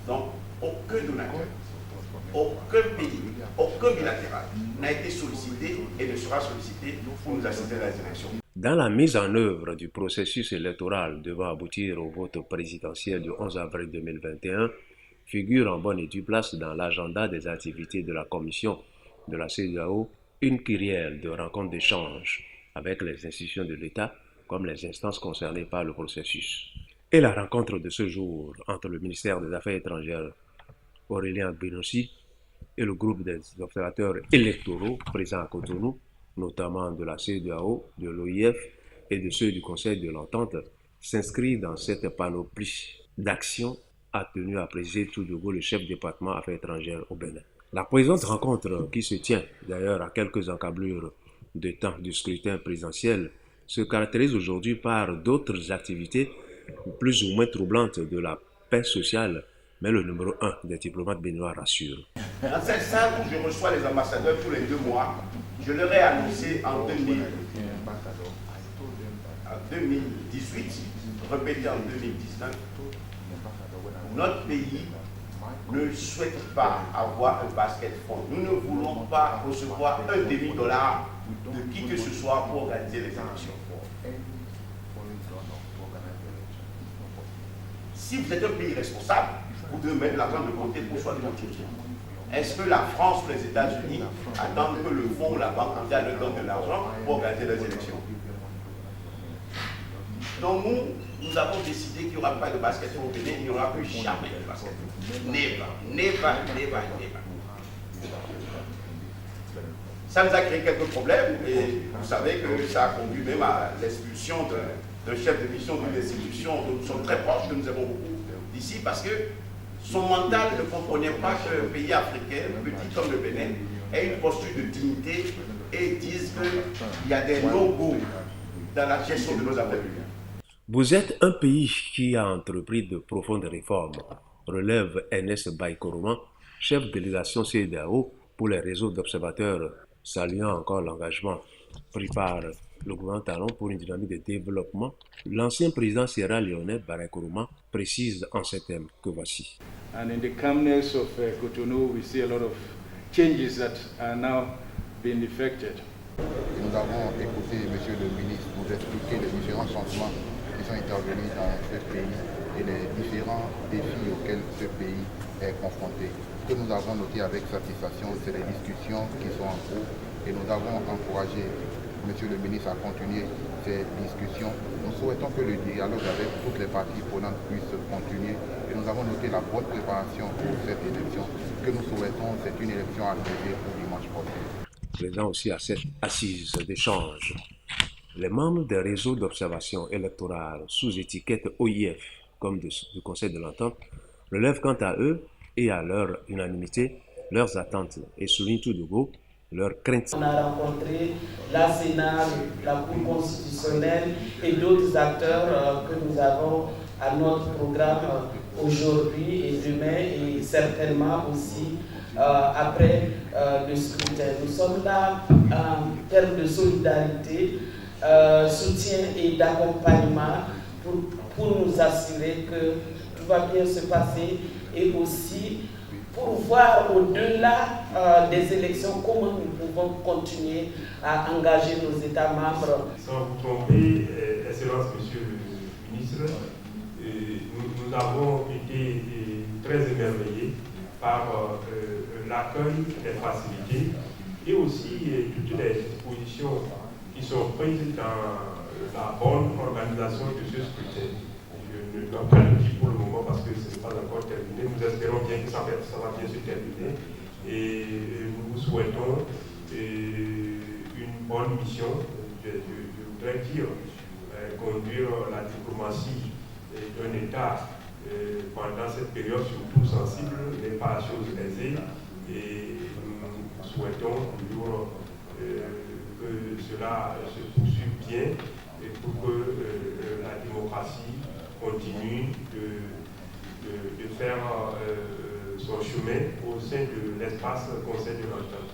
Donc, aucun donateur, aucun pays, aucun bilatéral n'a été sollicité et ne sera sollicité pour nous assister à les élections. Dans la mise en œuvre du processus électoral devant aboutir au vote présidentiel du 11 avril 2021, figure en bonne et due place dans l'agenda des activités de la commission de la CEDEAO une kyrielle de rencontres d'échange avec les institutions de l'État comme les instances concernées par le processus. Et la rencontre de ce jour entre le ministère des Affaires étrangères Aurélien Benossi et le groupe des observateurs électoraux présents à Cotonou, notamment de la CEDEAO, de l'OIF et de ceux du Conseil de l'Entente, s'inscrit dans cette panoplie d'actions a tenu à présider Toudogo, le chef du département Affaires étrangères au Bénin. La présente rencontre, qui se tient d'ailleurs à quelques encablures de temps du scrutin présidentiel, se caractérise aujourd'hui par d'autres activités plus ou moins troublantes de la paix sociale, mais le numéro 1 des diplomates béninois rassure. Dans cette salle où je reçois les ambassadeurs tous les 2 mois, je leur ai annoncé en 2018, répété en 2019, notre pays ne souhaite pas avoir un basket fond. Nous ne voulons pas recevoir $1 demi-dollar de qui que ce soit pour organiser les élections. Si vous êtes un pays responsable, vous devez mettre l'argent de côté pour choisir votre soutien. Est-ce que la France ou les États-Unis attendent que le fonds ou la banque mondiale leur donne de l'argent pour organiser les élections? Donc nous avons décidé qu'il n'y aura pas de basket au Bénin, il n'y aura plus jamais de basket. Never, never, never, never. Ça nous a créé quelques problèmes et vous savez que ça a conduit même à l'expulsion d'un chef de mission d'une institution dont nous sommes très proches, que nous avons beaucoup d'ici, parce que son mental ne comprenait pas qu'un pays africain, petit comme le Bénin, ait une posture de dignité et dise qu'il y a des no-go dans la gestion de nos affaires publiques. Vous êtes un pays qui a entrepris de profondes réformes, relève Ernest Baïkoroman, chef de délégation CEDEAO pour les réseaux d'observateurs, saluant encore l'engagement pris par le gouvernement Talon pour une dynamique de développement. L'ancien président sierra-léonais Baïkoroman précise en ces termes que voici. And in the calmness of Cotonou, we see a lot of changes that are now being effected. Nous avons écouté M. le ministre nous expliquer les différents changements qui sont intervenus dans ce pays et les différents défis auxquels ce pays est confronté. Ce que nous avons noté avec satisfaction, c'est les discussions qui sont en cours et nous avons encouragé M. le ministre à continuer ces discussions. Nous souhaitons que le dialogue avec toutes les parties prenantes puisse continuer et nous avons noté la bonne préparation pour cette élection. Ce que nous souhaitons, c'est une élection apaisée pour dimanche prochain. Présent aussi à cette assise d'échange, les membres des réseaux d'observation électorale sous étiquette OIF, comme du Conseil de l'Entente, relèvent quant à eux et à leur unanimité leurs attentes et soulignent Toudogo leurs craintes. On a rencontré la Sénat, la Cour constitutionnelle et d'autres acteurs que nous avons à notre programme aujourd'hui et demain et certainement aussi après le scrutin. Nous sommes là en termes de solidarité, soutien et d'accompagnement pour nous assurer que tout va bien se passer et aussi pour voir au-delà des élections comment nous pouvons continuer à engager nos États membres. Sans vous tromper, Excellence Monsieur le Ministre, nous avons été très émerveillés par l'accueil des facilités et aussi toutes les dispositions qui sont prises dans la bonne organisation de ce scrutin. Je ne dois pas le dire pour le moment parce que ce n'est pas encore terminé. Nous espérons bien que ça va bien se terminer et nous vous souhaitons une bonne mission. Je voudrais dire conduire la diplomatie d'un État pendant cette période surtout sensible n'est pas chose aisée et nous souhaitons toujours que cela se poursuive bien et pour que la démocratie continue de faire son chemin au sein de l'espace Conseil de l'Entente.